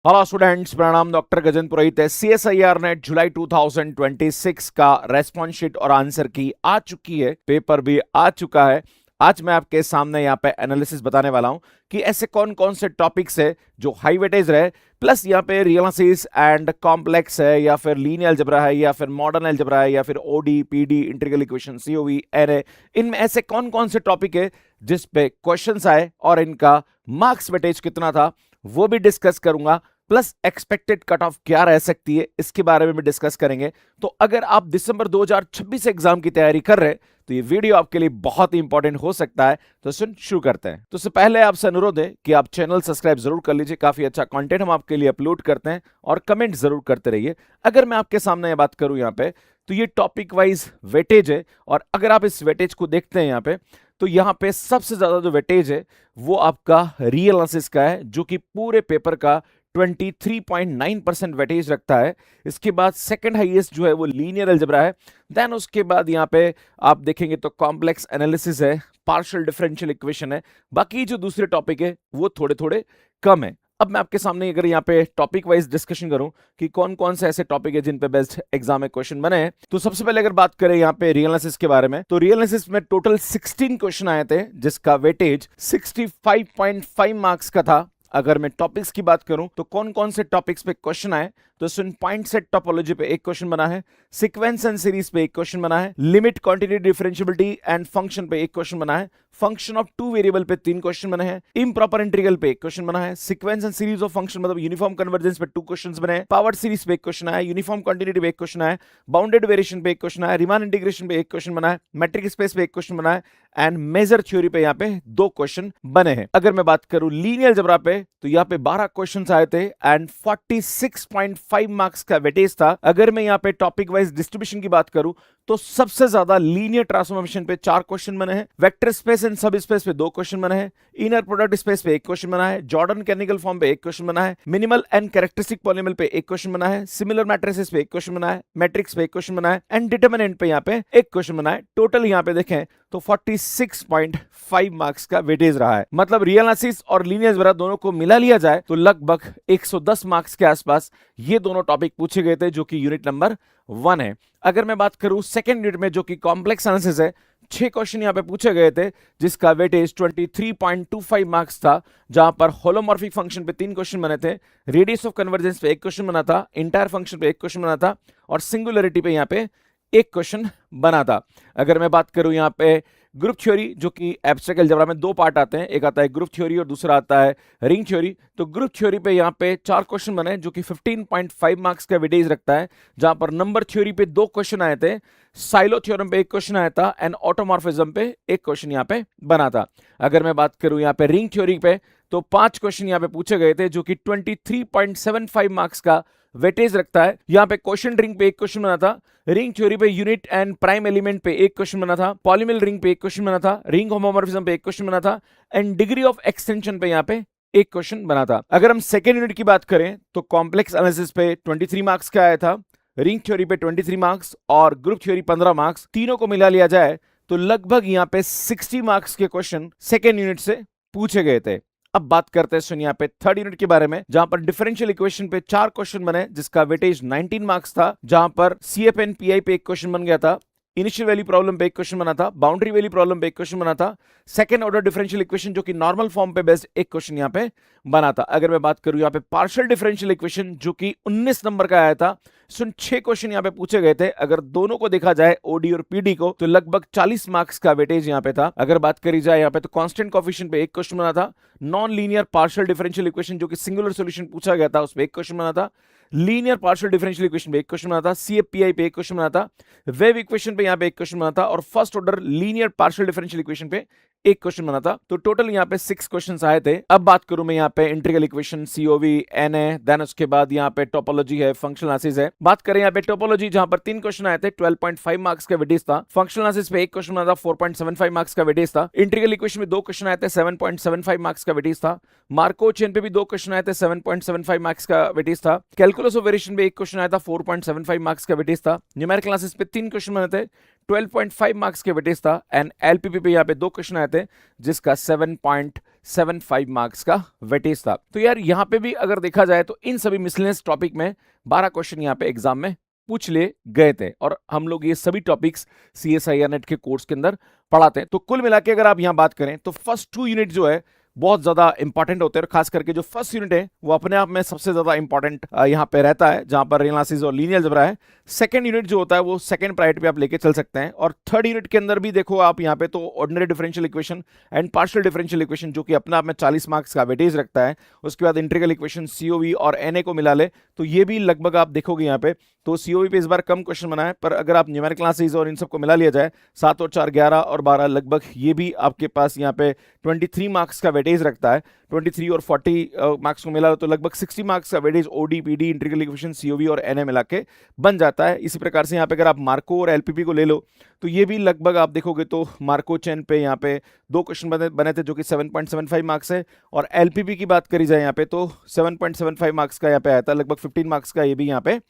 Hello students, मेरा नाम doctor Gajendra पुरोहित है। सीएसआईआर नेट जुलाई 2026 का रेस्पॉन्स शीट और आंसर की आ चुकी है, पेपर भी आ चुका है। आज मैं आपके सामने यहाँ पे एनालिसिस बताने वाला हूं कि ऐसे कौन कौन से टॉपिक्स है जो हाई वेटेज रहे, प्लस यहाँ पे रियल एनालिसिस एंड कॉम्प्लेक्स है, या फिर लीनियर अलजेब्रा है, या फिर मॉडर्न अलजेब्रा है, या फिर OD PD integral equation COV NA. इनमें ऐसे कौन कौन से टॉपिक है जिस पे क्वेश्चंस आए और इनका मार्क्स वेटेज कितना था वो भी डिस्कस करूंगा, प्लस एक्सपेक्टेड कट ऑफ क्या रह सकती है इसके बारे में भी डिस्कस करेंगे। तो अगर आप दिसंबर 2026 एग्जाम की तैयारी कर रहे हैं तो ये वीडियो आपके लिए बहुत ही इंपॉर्टेंट हो सकता है। तो सुन शुरू करते हैं। तो उससे पहले आपसे अनुरोध है कि आप चैनल सब्सक्राइब जरूर कर लीजिए, काफी अच्छा कंटेंट हम आपके लिए अपलोड करते हैं, और कमेंट जरूर करते रहिए। अगर मैं आपके सामने ये बात करूं यहाँ पे, तो ये टॉपिक वाइज वेटेज है, और अगर आप इस वेटेज को देखते हैं यहाँ पे, तो यहाँ पे सबसे ज्यादा जो वेटेज है वो आपका रियल एनालिसिस का है, जो कि पूरे पेपर का 23.9% वेटेज रखता है। इसके बाद सेकंड हाईएस्ट जो है वो लीनियर अलजेब्रा है। देन उसके बाद यहाँ पे आप देखेंगे तो कॉम्प्लेक्स एनालिसिस है, पार्शियल डिफरेंशियल इक्वेशन है। बाकी जो दूसरे टॉपिक है वो थोड़े थोड़े कम है। अब मैं आपके सामने अगर यहाँ पे टॉपिक वाइज डिस्कशन करूं कि कौन कौन से ऐसे टॉपिक है जिन पे बेस्ट एग्जाम में क्वेश्चन बने हैं, तो सबसे पहले अगर बात करें यहाँ पे रियल एनालिसिस के बारे में, तो रियल एनालिसिस में टोटल 16 क्वेश्चन आए थे जिसका वेटेज 65.5 मार्क्स का था। अगर मैं टॉपिक्स की बात करूं तो कौन कौन से टॉपिक्स पे क्वेश्चन आए, तो सुन पॉइंट सेट टोपोलॉजी पे एक क्वेश्चन बना है, सीक्वेंस एंड सीरीज पे एक क्वेश्चन बना है, limit quantity differentiability and function पे एक क्वेश्चन बना है, फंक्शन ऑफ टू वेरिएबल पे 3 क्वेश्चन बने हैं, इम्प्रॉपर इंटीग्रल पे एक क्वेश्चन बना है, sequence and series of function मतलब यूनिफॉर्म कन्वर्जेंस पे 2 क्वेश्चंस बने हैं, पावर सीरीज पे एक क्वेश्चन आया, यूनिफॉर्म क्वांटिटी पे एक क्वेश्चन आया, बाउंडेड वेरिएशन पे एक क्वेश्चन आया, रीमान इंटीग्रेशन पे एक क्वेश्चन बना है, मैट्रिक स्पेस पे एक क्वेश्चन बना है, एंड मेजर थ्योरी पे यहाँ पे 2 क्वेश्चन बने हैं। अगर मैं बात करूं लीनियर अलजेब्रा पे, तो यहाँ पे 12 क्वेश्चंस आए थे एंड 46.5 मार्क्स का वेटेज था। अगर मैं यहाँ पे टॉपिक वाइज डिस्ट्रीब्यूशन की बात करूं तो सबसे ज्यादा लीनियर ट्रांसफॉर्मेशन पे 4 क्वेश्चन बने हैं, वेक्टर स्पेस एंड सब स्पेस पे 2 क्वेश्चन बने हैं, इनर प्रोडक्ट स्पेस पे एक क्वेश्चन बना है, जॉर्डन कैनिकल फॉर्म पे एक क्वेश्चन बना है, मिनिमल एंड कैरेक्टरिस्टिक पॉलिनोमियल पे एक क्वेश्चन बना है, सिमिलर मैट्रिसेस पे एक क्वेश्चन बना है, मैट्रिक्स पे एक क्वेश्चन बना है, एंड डिटरमिनेंट पे यहाँ पे एक क्वेश्चन बना है। टोटल यहाँ पे देखें तो 46.5 मार्क्स का वेटेज रहा है। मतलब रियल एनालिसिस और लीनियर अलजेब्रा दोनों को मिला लिया जाए तो लगभग 110 मार्क्स के आसपास ये दोनों टॉपिक पूछे गए थे, जो कि यूनिट नंबर 1 है। अगर मैं बात करूं सेकंड यूनिट में, जो कि कॉम्प्लेक्स एनालिसिस है, 6 क्वेश्चन यहां पे पूछे गए थे जिसका वेटेज 23.25 मार्क्स था, जहां पर होलोमॉर्फिक फंक्शन पे 3 क्वेश्चन बने थे, रेडियस ऑफ कन्वर्जेंस पे एक क्वेश्चन बना था, इंटायर फंक्शन पे एक क्वेश्चन बना था, और सिंगुलरिटी पे यहां पे एक क्वेश्चन बना था। अगर मैं बात करूं यहाँ पे ग्रुप थ्योरी, जो कि एब्स्ट्रैक्ट अलजेब्रा में 2 पार्ट आते हैं, एक आता है ग्रुप थ्योरी और दूसरा आता है रिंग थ्योरी। तो ग्रुप थ्योरी पे यहाँ पे 4 क्वेश्चन बने जो कि 15.5 मार्क्स का वेटेज रखता है, जहां पर नंबर थ्योरी पे 2 क्वेश्चन आए थे, साइलो थ्योरम पे एक क्वेश्चन आया था, एंड ऑटोमॉर्फिज्म पे एक क्वेश्चन यहाँ पे बना था। अगर मैं बात करूं यहाँ पे रिंग थ्योरी पे, तो 5 क्वेश्चन यहाँ पे पूछे गए थे जो कि 23.75 मार्क्स का वेटेज रखता है। यहाँ पे क्वेश्चन रिंग पे एक क्वेश्चन बना था, रिंग थ्योरी पे यूनिट एंड प्राइम एलिमेंट पे एक क्वेश्चन बना था, पॉलीमियल रिंग पे एक क्वेश्चन बना था, रिंग होमोमॉर्फिज्म पे एक क्वेश्चन बना था, एंड डिग्री ऑफ एक्सटेंशन पे यहाँ पे एक क्वेश्चन बना था। अगर हम सेकेंड यूनिट की बात करें तो कॉम्प्लेक्स एनालिसिस पे 23 मार्क्स का आया था, रिंग थ्योरी पे 23 मार्क्स और ग्रुप थ्योरी 15 मार्क्स, तीनों को मिला लिया जाए तो लगभग यहाँ पे 60 मार्क्स के क्वेश्चन सेकेंड यूनिट से पूछे गए थे। अब बात करते हैं सुनिए यहाँ पे थर्ड यूनिट के बारे में, जहां पर डिफरेंशियल इक्वेशन पे 4 क्वेश्चन बने जिसका वेटेज 19 मार्क्स था, जहां पर सीएफएन पीआई पे एक क्वेश्चन बन गया था, इनिशियल वैल्यू प्रॉब्लम पे एक क्वेश्चन बना था, बाउंड्री वैल्यू प्रॉब्लम पे एक क्वेश्चन बना था, सेकंड ऑर्डर डिफरेंशियल इक्वेशन जो कि नॉर्मल फॉर्म पे बेस्ड एक क्वेश्चन यहाँ पे बना था। अगर मैं बात करूं यहाँ पे पार्शियल डिफरेंशियल इक्वेशन, जो कि 19 नंबर का आया था, सुन 6 क्वेश्चन यहाँ पे पूछे गए थे। अगर दोनों को देखा जाए ओडी और पीडी को, तो लगभग 40 मार्क्स का वेटेज यहाँ पे था। अगर बात करी जाए यहाँ पे तो कांस्टेंट कोएफिशिएंट पे एक क्वेश्चन बना था, non linear partial differential equation जो कि सिंगुलर सॉल्यूशन पूछा गया था उस पे एक क्वेश्चन बना था, लीनियर पार्शियल डिफरेंशियल इक्वेशन पे एक क्वेश्चन बना था, सीएपीआई पे एक क्वेश्चन बना था, वेव इक्वेशन पे यहाँ पे एक क्वेश्चन बना था, और first order linear partial differential equation पे एक क्वेश्चन बना था। तो टोटल यहाँ पे 6 क्वेश्चंस आए थे। अब बात करूं मैं यहाँ पे integral equation COV NA, then उसके बाद यहाँ पे टोपोलॉजी है, फंक्शनल एनालिसिस है। बात करें यहाँ पे टोपोलॉजी, जहां पर 3 क्वेश्चन आए थे, 12.5 मार्क्स का वेटेज था, फंक्शनल एनालिसिस पे एक क्वेश्चन बना था, 4.75 मार्क्स का वेटेज था, इंटीग्रल इक्वेशन में 2 क्वेश्चन आए थे, 7.75 मार्क्स का वेटेज था, मार्को चेन पे भी 2 क्वेश्चन आए थे, 7.75 मार्क्स का वेटेज था, कैलकुलस ऑफ वेरिएशन पे एक क्वेश्चन आया था, 4.75 मार्क्स का वेटेज था, न्यूमेरिकल एनालिसिस पे 3 क्वेश्चन बने थे, 12.5 मार्क्स के वेटेज था एंड एलपीपी पे यहाँ पे 2 क्वेश्चन आए थे जिसका 7.75 मार्क्स का वेटेज था। तो यार यहाँ पे भी अगर देखा जाए तो इन सभी मिसलेनियस टॉपिक में 12 क्वेश्चन यहाँ पे एग्जाम में पूछ लिए गए थे और हम लोग ये सभी टॉपिक्स CSIR नेट के कोर्स के अंदर पढ़ाते हैं। तो कुल मिला के अगर आप यहाँ बात करें तो फर्स्ट 2 यूनिट जो है बहुत ज्यादा इंपॉर्टेंट होते हैं और खास करके जो फर्स्ट यूनिट है वो अपने आप में सबसे ज्यादा इंपॉर्टेंट यहाँ पे रहता है, जहां पर रियल एनालिसिस और लीनियर अलजेब्रा है। सेकंड यूनिट जो होता है वो सेकंड प्रायोरिटी पे आप लेके चल सकते हैं और थर्ड यूनिट के अंदर भी देखो आप यहाँ पे तो ordinary differential equation and partial differential equation जो कि अपने आप में 40 मार्क्स का वेटेज रखता है। उसके बाद इंटीग्रल इक्वेशन COV और NA को मिला ले तो ये भी लगभग आप देखोगे यहाँ पे तो COV पे इस बार कम क्वेश्चन बना है, पर अगर आप न्यूमेरिकल एनालिसिस और इन सबको मिला लिया जाए 7 और 4 11 और 12 लगभग ये भी आपके पास यहाँ पे 23 मार्क्स का वेटेज रखता है। 23 और 40 मार्क्स को मिला तो लगभग 60 मार्क्स का weightage OD PD integral equation COV और NA मिला के बन जाता है। इसी प्रकार से यहाँ पे अगर आप मार्को और LPP को ले लो तो ये भी लगभग आप देखोगे तो मार्को चेन पे यहाँ पे 2 क्वेश्चन बने थे जो कि 7.75 मार्क्स है और LPP की बात करी जाए यहाँ पे तो 7.75 मार्क्स का यहाँ पे आया था, लगभग 15 मार्क्स का ये भी यहाँ पे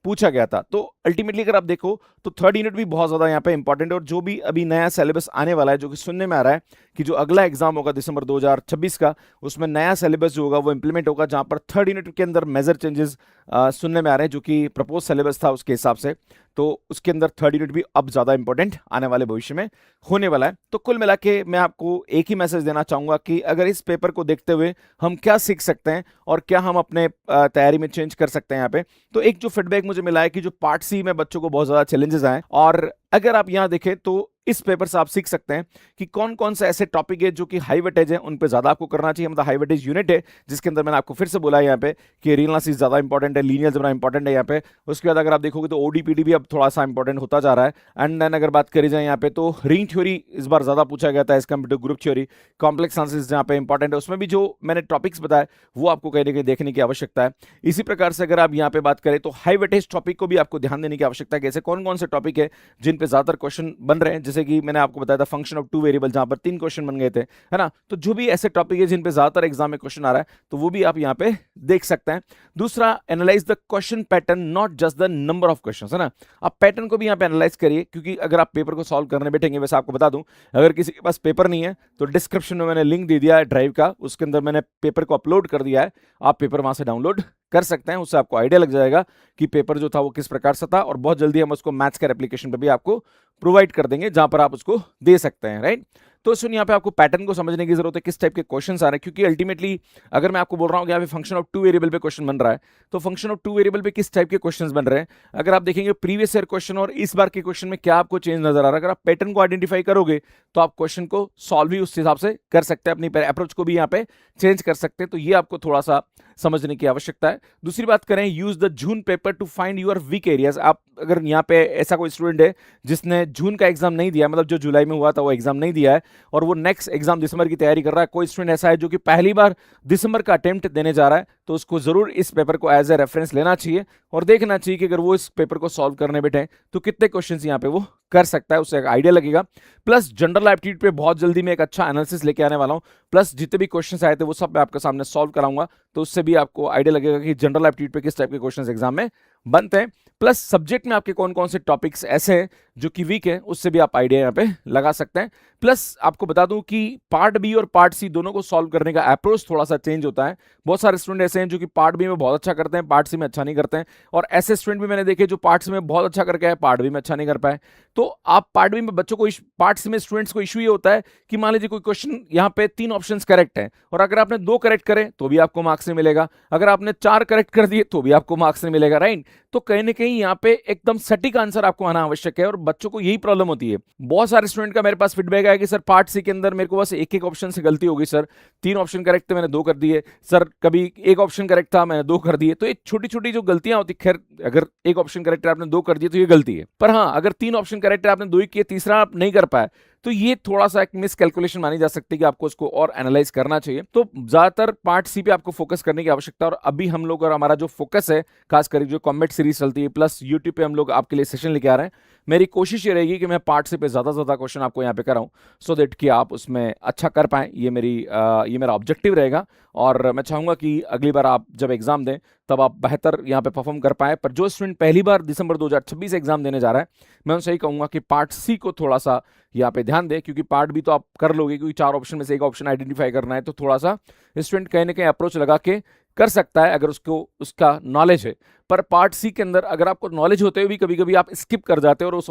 पूछा गया था। तो अल्टीमेटली अगर आप देखो तो थर्ड यूनिट भी बहुत ज्यादा यहाँ पे इंपॉर्टेंट है और जो भी अभी नया सिलेबस आने वाला है जो कि सुनने में आ रहा है कि जो अगला एग्जाम होगा दिसंबर 2026 का उसमें नया सिलेबस जो होगा वो इंप्लीमेंट होगा, जहां पर थर्ड यूनिट के अंदर मेजर चेंजेस सुनने में आ रहे हैं जो कि प्रपोज सिलेबस था उसके हिसाब से। तो उसके अंदर थर्ड यूनिट भी अब ज्यादा इंपॉर्टेंट आने वाले भविष्य में होने वाला है। तो कुल मिला के मैं आपको एक ही मैसेज देना चाहूंगा कि अगर इस पेपर को देखते हुए हम क्या सीख सकते हैं और क्या हम अपने तैयारी में चेंज कर सकते हैं यहाँ पे, तो एक जो फीडबैक मुझे मिला है कि जो पार्ट सी में बच्चों को बहुत ज्यादा चैलेंजेस आए और अगर आप यहाँ देखें तो इस पेपर से आप सीख सकते हैं कि कौन कौन से ऐसे टॉपिक है जो कि हाई वेटेज है उन पे ज्यादा आपको करना चाहिए, मतलब हाई वेटेज यूनिट है जिसके अंदर मैंने आपको फिर से बोला है यहाँ पे कि रियल एनालिसिस ज्यादा इंपॉर्टेंट है, लीनियर अलजेब्रा इंपॉर्टेंट है यहाँ पे। उसके बाद अगर आप देखोगे तो ODPD भी अब थोड़ा सा इंपॉर्टेंट होता जा रहा है। एंड देन अगर बात करी जाए यहाँ पे तो रिंग थ्योरी इस बार ज्यादा पूछा गया था as compared to group theory. Complex analysis जहाँ पे इंपॉर्टेंट है उसमें भी जो मैंने टॉपिक्स बताए वो आपको कहीं ना कहीं देखने की आवश्यकता है। इसी प्रकार से अगर आप यहाँ पे बात करें तो हाई वेटेज टॉपिक को भी आपको ध्यान देने की आवश्यकता है कि ऐसे कौन कौन से टॉपिक है जिन पे ज्यादातर क्वेश्चन बन रहे हैं, जैसे कि मैंने आपको बताया था फंक्शन ऑफ 2 वेरिएबल जहां पर 3 क्वेश्चन बन गए थे, है ना। तो जो भी ऐसे टॉपिक है जिन पे ज्यादातर एग्जाम में क्वेश्चन आ रहा है तो वो भी आप यहाँ पे देख सकते हैं। दूसरा, analyse the question pattern not just the number of questions, है ना। आप पैटर्न को भी यहाँ पे एनालाइज करिए क्योंकि अगर आप पेपर को सॉल्व करने बैठेंगे, वैसे आपको बता दूं अगर किसी के पास पेपर नहीं है तो डिस्क्रिप्शन में मैंने लिंक दे दिया है ड्राइव का, उसके अंदर मैंने पेपर को अपलोड कर दिया है, आप पेपर वहां से डाउनलोड कर सकते हैं। उससे आपको आइडिया लग जाएगा कि पेपर जो था वो किस प्रकार से था और बहुत जल्दी हम उसको मैथ्स के एप्लीकेशन पे भी आपको प्रोवाइड कर देंगे जहां पर आप उसको दे सकते हैं, राइट। तो सुन यहाँ पे आपको पैटर्न को समझने की जरूरत है, किस टाइप के क्वेश्चंस आ रहे हैं, क्योंकि अल्टीमेटली अगर मैं आपको बोल रहा हूँ कि यहाँ पे फंक्शन ऑफ 2 वेरिएबल पे क्वेश्चन बन रहा है तो फंक्शन ऑफ 2 वेरिएबल पे किस टाइप के क्वेश्चंस बन रहे हैं, अगर आप देखेंगे प्रीवियस ईयर क्वेश्चन और इस बार के क्वेश्चन में क्या आपको चेंज नजर आ रहा है, अगर आप पैटर्न को आइडेंटिफाई करोगे तो आप क्वेश्चन को सॉल्व भी उस हिसाब से कर सकते हैं, अपनी अप्रोच को भी यहाँ पे चेंज कर सकते हैं। तो ये आपको थोड़ा सा समझने की आवश्यकता है। दूसरी बात करें, use the June paper two find your weak areas. आप अगर यहाँ पे ऐसा कोई स्टूडेंट है जिसने जून का एग्जाम नहीं दिया, मतलब जो जुलाई में हुआ था वो एग्जाम नहीं दिया है और वो नेक्स्ट एग्जाम दिसंबर की तैयारी कर रहा है, कोई स्टूडेंट ऐसा है जो कि पहली बार दिसंबर का अटेम्प्ट देने जा रहा है, तो उसको जरूर इस पेपर को एज ए रेफरेंस लेना चाहिए और देखना चाहिए कि अगर वो इस पेपर को सॉल्व करने बैठे तो कितने क्वेश्चन यहाँ पे वो कर सकता है, उससे एक आइडिया लगेगा। प्लस जनरल एप्टीट्यूड पे बहुत जल्दी मैं एक अच्छा एनालिसिस लेके आने वाला हूं, प्लस जितने भी क्वेश्चंस आए थे वो सब मैं आपके सामने सॉल्व कराऊंगा, तो उससे भी आपको आइडिया लगेगा कि जनरल एप्टीट्यूड पे किस टाइप के क्वेश्चंस एग्जाम में बनते हैं। प्लस सब्जेक्ट में आपके कौन कौन से टॉपिक्स ऐसे हैं जो कि वीक है, उससे भी आप आइडिया यहाँ पे लगा सकते हैं। प्लस आपको बता दूं कि पार्ट बी और पार्ट सी दोनों को सॉल्व करने का अप्रोच थोड़ा सा चेंज होता है। बहुत सारे स्टूडेंट ऐसे हैं जो कि पार्ट बी में बहुत अच्छा करते हैं, पार्ट सी में अच्छा नहीं करते हैं, और ऐसे स्टूडेंट भी मैंने देखे जो पार्ट सी में बहुत अच्छा करके आए, पार्ट बी में अच्छा नहीं कर पाए। तो आप पार्ट बी में बच्चों को, पार्ट सी में स्टूडेंट्स को इशू ये होता है कि मान लीजिए कोई क्वेश्चन यहाँ पे 3 ऑप्शन करेक्ट है और अगर आपने 2 करेक्ट करे तो भी आपको मार्क्स नहीं मिलेगा, अगर आपने 4 करेक्ट कर दिए तो भी आपको मार्क्स नहीं मिलेगा, राइट। तो कहीं ना कहीं यहाँ पे एकदम सटीक आंसर आपको आना आवश्यक है और बच्चों को यही प्रॉब्लम होती है। बहुत सारे स्टूडेंट का मेरे पास फीडबैक आया कि सर पार्ट सी के अंदर मेरे को बस एक ऑप्शन से गलती हो गई सर, 3 ऑप्शन करेक्ट थे मैंने 2 कर दिए, सर कभी 1 ऑप्शन करेक्ट था मैंने 2 कर दिए। तो ये छोटी छोटी जो गलतियां होती, खैर अगर 1 ऑप्शन करेक्ट है आपने 2 कर दिए तो ये गलती है, पर हाँ अगर 3 ऑप्शन करेक्ट है आपने 2 ही किए, तीसरा आप नहीं कर पाए तो ये थोड़ा सा एक मिस कैलकुलेशन मानी जा सकती है कि आपको उसको और एनालाइज करना चाहिए। तो ज्यादातर पार्ट सी पे आपको फोकस करने की आवश्यकता है और अभी हम लोग और हमारा जो फोकस है खास करके जो कॉमेट सीरीज चलती है प्लस यूट्यूब पे हम लोग आपके लिए सेशन लेके आ रहे हैं, मेरी कोशिश ये रहेगी कि मैं पार्ट सी पे ज़्यादा से ज़्यादा क्वेश्चन आपको यहाँ पे कराऊँ, सो दैट कि आप उसमें अच्छा कर पाएँ। ये मेरा ऑब्जेक्टिव रहेगा और मैं चाहूँगा कि अगली बार आप जब एग्जाम दें तब आप बेहतर यहाँ पे परफॉर्म कर पाएँ। पर जो स्टूडेंट पहली बार दिसंबर 2026 एग्जाम देने जा रहा है, मैं उनसे ही कहूँगा कि पार्ट सी को थोड़ा सा यहाँ पे ध्यान दें, क्योंकि पार्ट बी तो आप कर लोगे, क्योंकि 4 ऑप्शन में से एक ऑप्शन आइडेंटिफाई करना है। तो थोड़ा सा स्टूडेंट कहीं ना कहीं अप्रोच लगा के कर सकता है अगर उसको उसका नॉलेज है। पर पार्ट सी के अंदर अगर आपको नॉलेज होते हुए भी कभी कभी आप स्किप कर जाते हो और उस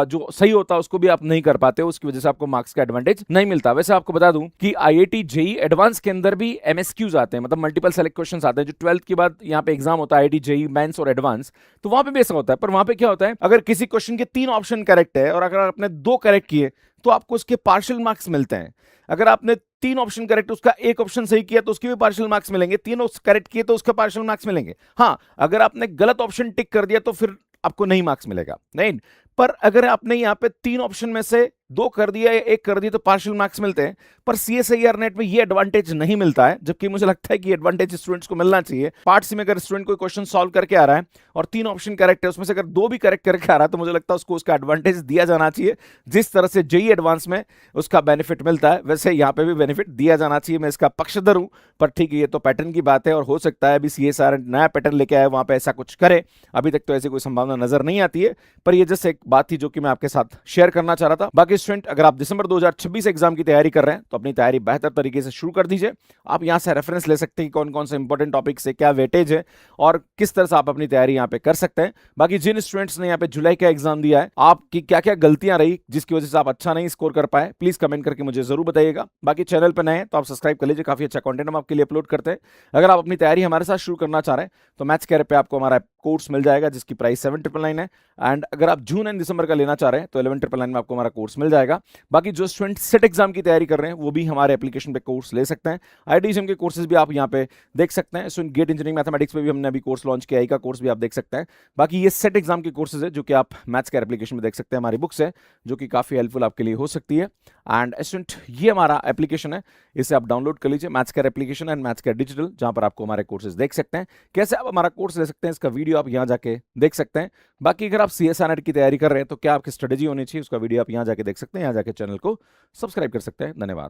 जो सही होता है उसको भी आप नहीं कर पाते हो, उसकी वजह से आपको मार्क्स का एडवांटेज नहीं मिलता। वैसे आपको बता दूं कि आईआईटी जेई एडवांस के अंदर भी एमएसक्यूज आते हैं, मतलब मल्टीपल सेलेक्ट क्वेश्चंस आते हैं, जो 12th के बाद यहाँ पे एग्जाम होता है आईआईटी जेई मेंस और एडवांस, तो वहां पे भी ऐसा होता है। पर वहां पे क्या होता है, अगर किसी क्वेश्चन के 3 ऑप्शन करेक्ट है और अगर आपने 2 करेक्ट किए तो आपको उसके पार्शियल मार्क्स मिलते हैं। अगर आपने 3 ऑप्शन करेक्ट, उसका एक ऑप्शन सही किया तो उसके भी पार्शियल मार्क्स मिलेंगे, 3 करेक्ट किए तो उसका पार्शियल मार्क्स मिलेंगे। हाँ, अगर आपने गलत ऑप्शन टिक कर दिया तो फिर आपको नहीं मार्क्स मिलेगा, नहीं। पर अगर आपने यहाँ पे 3 ऑप्शन में से 2 कर दिया या 1 कर दिया तो पार्शियल मार्क्स मिलते हैं। पर सीएसआईआर नेट में ये एडवांटेज नहीं मिलता है, जबकि मुझे लगता है कि एडवांटेज स्टूडेंट्स को मिलना चाहिए। पार्ट सी में अगर स्टूडेंट कोई क्वेश्चन सॉल्व करके आ रहा है और 3 ऑप्शन करेक्ट है, उसमें से अगर 2 भी करेक्ट करके आ रहा है, तो मुझे लगता है उसको उसका एडवांटेज दिया जाना चाहिए। जिस तरह से जेई एडवांस में उसका बेनिफिट मिलता है, वैसे यहाँ पे भी बेनिफिट दिया जाना चाहिए। मैं इसका पक्षधर हूं, पर ठीक है, ये तो पैटर्न की बात है और हो सकता है अभी सीएसआर नया पैटर्न लेके आए, वहां पे ऐसा कुछ करे। अभी तक तो ऐसी कोई संभावना नजर नहीं आती है, पर ये जस्ट एक बात थी जो कि मैं आपके साथ शेयर करना चाह रहा था। बाकी स्टूडेंट, अगर आप दिसंबर 2026 एग्जाम की तैयारी कर रहे हैं तो अपनी तैयारी बेहतर तरीके से शुरू कर दीजिए। आप यहां से रेफरेंस ले सकते हैं कि कौन कौन से इंपॉर्टेंट टॉपिक से क्या वेटेज है और किस तरह से आप अपनी तैयारी यहां पे कर सकते हैं। बाकी जिन स्टूडेंट्स ने यहां पे जुलाई का एग्जाम दिया है, आपकी क्या क्या गलतियां रही जिसकी वजह से आप अच्छा नहीं स्कोर कर पाए, प्लीज कमेंट करके मुझे जरूर बताइएगा। बाकी चैनल पर नए हैं तो आप सब्सक्राइब कर लीजिए, काफी अच्छा कंटेंट हम आपके लिए अपलोड करते हैं। अगर आप अपनी तैयारी हमारे साथ शुरू करना चाह रहे हैं तो मैथ्स कैरियर पे आपको हमारा कोर्स मिल जाएगा जिसकी प्राइस 7,999 है। एंड अगर आप जून एंड दिसंबर का लेना चाह रहे हैं तो 11,999 में आपको हमारा कोर्स मिल जाएगा। बाकी जो स्टूडेंट सेट एग्जाम की तैयारी कर रहे हैं वो भी हमारे एप्लीकेशन पे कोर्स ले सकते हैं। आईआईटी के कोर्सेज भी आप यहाँ पे देख सकते हैं। स्टूडेंट गेट इंजीनियरिंग मैथमेटिक्स पे भी हमने अभी कोर्स लॉन्च किया, आई का कोर्स भी आप देख सकते हैं। बाकी ये सेट एग्जाम के कोर्सेज है जो कि आप मैथ्स कैरियर एप्लीकेशन में देख सकते हैं। हमारी बुक्स है जो कि काफी हेल्पफुल आपके लिए हो सकती है। एंड स्टूडेंट, ये हमारा एप्लीकेशन है, इसे आप डाउनलोड कर लीजिए, maths career application and maths career digital, जहां पर आपको हमारे कोर्सेज देख सकते हैं। कैसे आप हमारा कोर्स ले सकते हैं इसका वीडियो आप यहाँ जाके देख सकते हैं। बाकी अगर आप सीएसआर नेट की तैयारी कर रहे हैं तो क्या आपकी स्ट्रेटेजी होनी चाहिए, उसका वीडियो आप यहाँ जाके देख सकते हैं। यहाँ जाके चैनल को सब्सक्राइब कर सकते हैं। धन्यवाद।